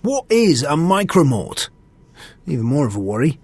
What is a micromort? Even more of a worry,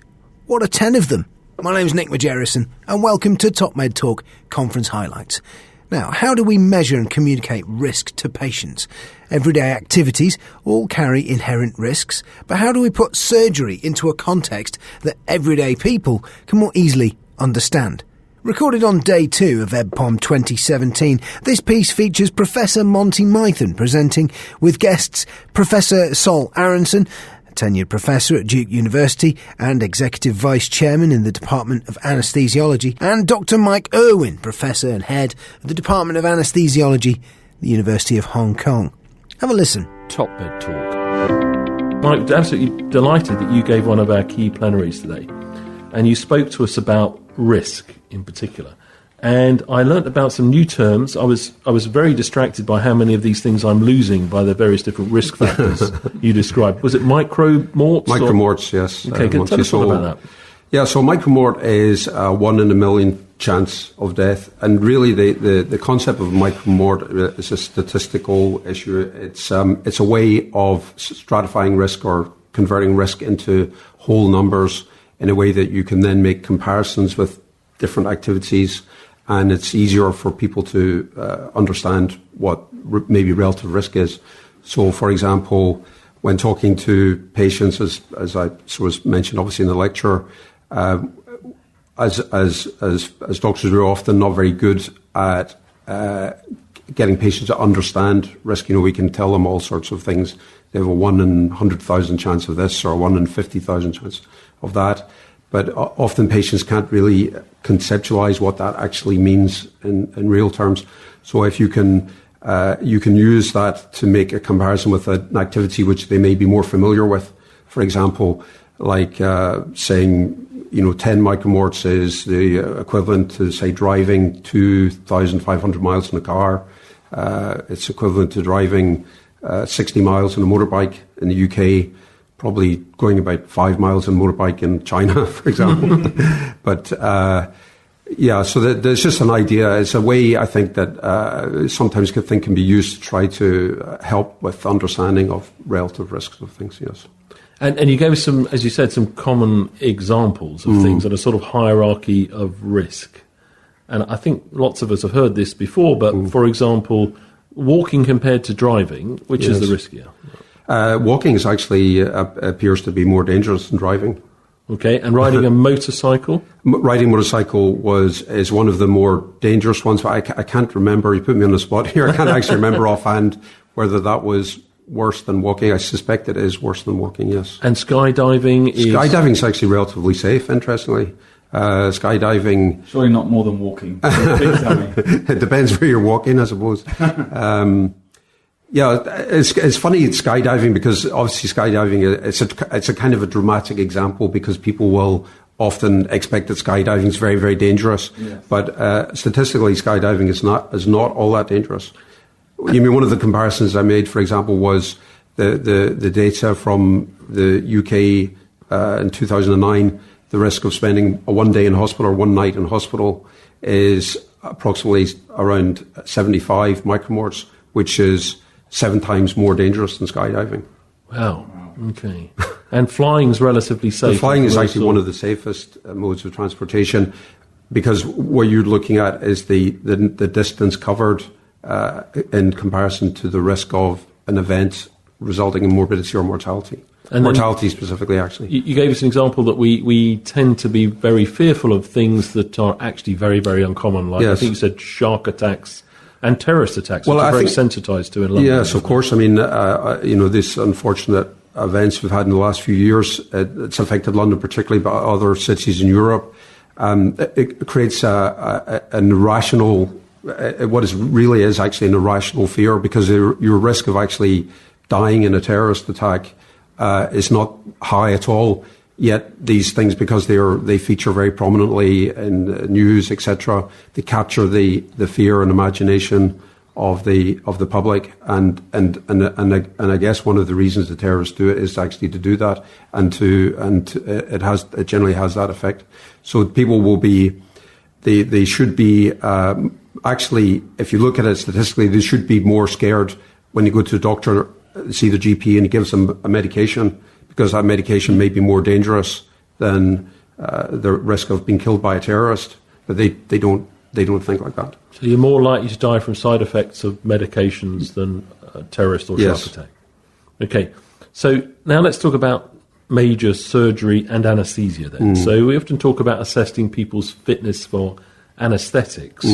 what are 10 of them? My name's Nick Majerison, and welcome to Top Med Talk Conference Highlights. Now, how do we measure and communicate risk to patients? Everyday activities all carry inherent risks, but how do we put surgery into a context that everyday people can more easily understand? Recorded on day 2 of EBPOM 2017, this piece features Professor Monty Mythen presenting with guests Professor Sol Aronson, a tenured professor at Duke University and Executive Vice Chairman in the Department of Anesthesiology, and Dr. Mike Irwin, Professor and Head of the Department of Anesthesiology, the University of Hong Kong. Have a listen. Top Med Talk. I'm absolutely delighted that you gave one of our key plenaries today, and you spoke to us about risk in particular. And I learnt about some new terms. I was very distracted by how many of these things I'm losing by the various different risk factors you described. Was it micromorts? Micromorts, yes. Okay, tell us all about that. Yeah, so micromort is a 1 in a million chance of death. And really the concept of micromort is a statistical issue. It's a way of stratifying risk or converting risk into whole numbers in a way that you can then make comparisons with different activities, and it's easier for people to understand what maybe relative risk is. So, for example, when talking to patients, as I was mentioned obviously in the lecture, as doctors, we're often not very good at getting patients to understand risk. We can tell them all sorts of things. They have a 1 in 100,000 chance of this or a 1 in 50,000 chance of that. But often patients can't really conceptualize what that actually means in real terms. So if you can use that to make a comparison with an activity which they may be more familiar with. For example, like saying, 10 micromorts is the equivalent to, say, driving 2,500 miles in a car. It's equivalent to driving 60 miles on a motorbike in the UK. Probably going about 5 miles on a motorbike in China, for example. But, so there's just an idea. It's a way, I think, that sometimes can be used to try to help with understanding of relative risks of things, yes. And you gave us some, as you said, some common examples of things that are sort of hierarchy of risk. And I think lots of us have heard this before, but for example, walking compared to driving, which is the riskier? Walking is actually appears to be more dangerous than driving. Okay, and riding a motorcycle? Riding a motorcycle is one of the more dangerous ones. I can't remember. You put me on the spot here. I can't actually remember offhand whether that was worse than walking. I suspect it is worse than walking, yes. And skydiving is? Skydiving is actually relatively safe, interestingly. Skydiving... Surely not more than walking. It depends where you're walking, I suppose. Yeah, it's funny skydiving because obviously skydiving it's a kind of a dramatic example because people will often expect that skydiving is very, very dangerous. Yes. But statistically, skydiving is not all that dangerous. You mean one of the comparisons I made, for example, was the data from the UK in 2009. The risk of spending one day in hospital or one night in hospital is approximately around 75 micromorts, which is 7 times more dangerous than skydiving. Wow. Okay. And flying's relatively safe. Flying is actually one of the safest modes of transportation because what you're looking at is the distance covered in comparison to the risk of an event resulting in morbidity or mortality. And mortality specifically, actually. You gave us an example that we tend to be very fearful of things that are actually very, very uncommon. Like I think you said shark attacks and terrorist attacks, which are very sensitized to in London. Yes, of course. I mean, this unfortunate events we've had in the last few years, it's affected London particularly, but other cities in Europe. It creates an irrational, what is really is actually an irrational fear because your risk of actually dying in a terrorist attack is not high at all. Yet these things, because they feature very prominently in news, etc., they capture the fear and imagination of the public, and I guess one of the reasons the terrorists do it is actually to do that, and it generally has that effect. So people will be, they should be actually, if you look at it statistically, they should be more scared when you go to a doctor see the GP and he gives them a medication, because that medication may be more dangerous than the risk of being killed by a terrorist. But they don't think like that. So you're more likely to die from side effects of medications than a terrorist or shark attack. Okay, so now let's talk about major surgery and anaesthesia then. So we often talk about assessing people's fitness for anaesthetics,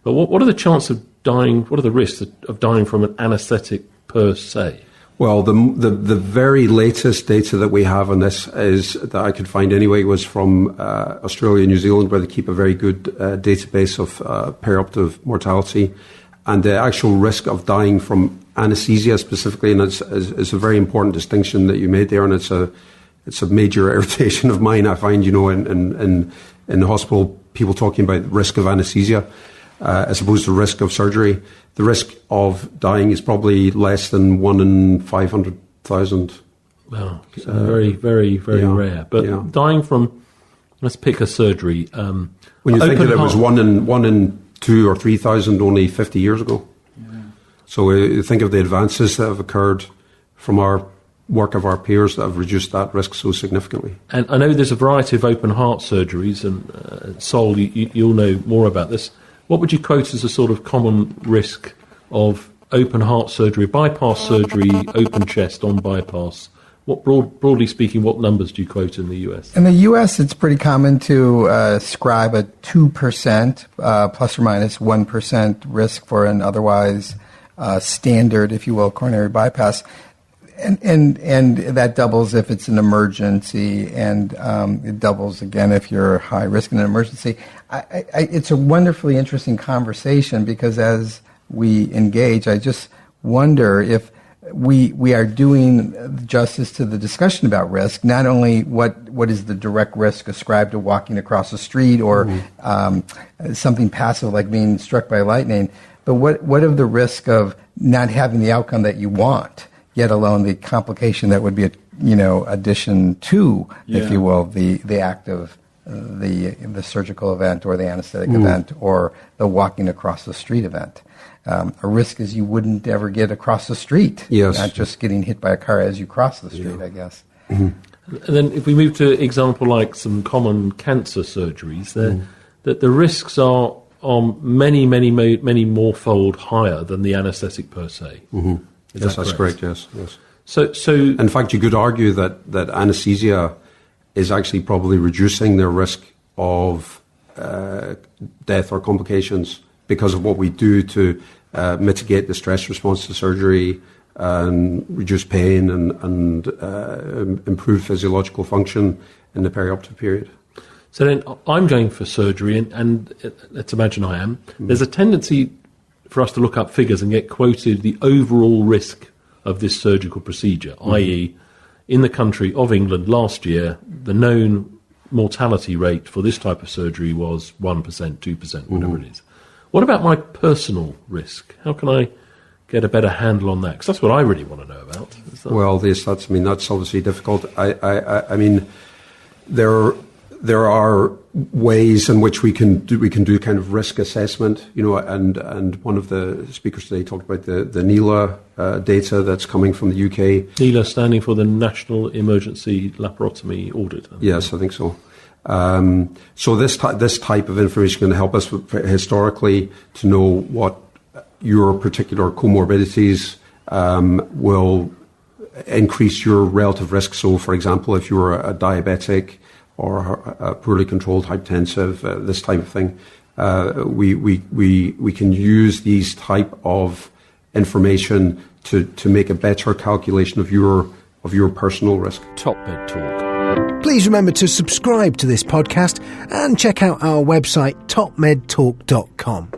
but what are the chances of dying, what are the risks of dying from an anaesthetic per se? Well, the very latest data that we have on this is that I could find anyway was from Australia and New Zealand, where they keep a very good database of perioperative mortality, and the actual risk of dying from anaesthesia specifically, and it's a very important distinction that you made there, and it's a major irritation of mine. I find, in the hospital, people talking about the risk of anaesthesia as opposed to risk of surgery. The risk of dying is probably less than 1 in 500,000. Wow, so very, very, very rare. But dying from, let's pick a surgery. When you think that it was 1 in 2 or 3,000 only 50 years ago. So you think of the advances that have occurred from our work of our peers that have reduced that risk so significantly. And I know there's a variety of open heart surgeries, and Sol, you'll know more about this. What would you quote as a sort of common risk of open heart surgery, bypass surgery, open chest on bypass? What broadly speaking, what numbers do you quote in the US? In the US, it's pretty common to ascribe a 2% plus or minus 1% risk for an otherwise standard, if you will, coronary bypass. And that doubles if it's an emergency, and it doubles again if you're high risk in an emergency. It's a wonderfully interesting conversation, because as we engage, I just wonder if we are doing justice to the discussion about risk. Not only what is the direct risk ascribed to walking across the street, or something passive like being struck by lightning, but what of the risk of not having the outcome that you want, yet alone the complication that would be addition to, if you will, the act of the surgical event or the anesthetic event or the walking across the street event. A risk is you wouldn't ever get across the street, not just getting hit by a car as you cross the street, I guess. And then if we move to example like some common cancer surgeries, that the risks are many, many, many more fold higher than the anaesthetic per se. Yes, that's correct. Yes. So, in fact, you could argue that anaesthesia is actually probably reducing their risk of death or complications because of what we do to mitigate the stress response to surgery and reduce pain and improve physiological function in the perioperative period. So then I'm going for surgery, and let's imagine I am. There's a tendency for us to look up figures and get quoted the overall risk of this surgical procedure, i.e., in the country of England last year, the known mortality rate for this type of surgery was 1%, 2%, whatever it is. What about my personal risk? How can I get a better handle on that? Because that's what I really want to know about. Well, that's obviously difficult. I mean, there are ways in which we can do kind of risk assessment, and one of the speakers today talked about the NELA data that's coming from the UK. NELA standing for the National Emergency Laparotomy Audit. Yes, I think so. So this type of information can help us historically to know what your particular comorbidities will increase your relative risk. So, for example, if you're a diabetic or a poorly controlled hypertensive, this type of thing, we can use these type of information to make a better calculation of your personal risk. Top Med Talk. Please remember to subscribe to this podcast and check out our website topmedtalk.com.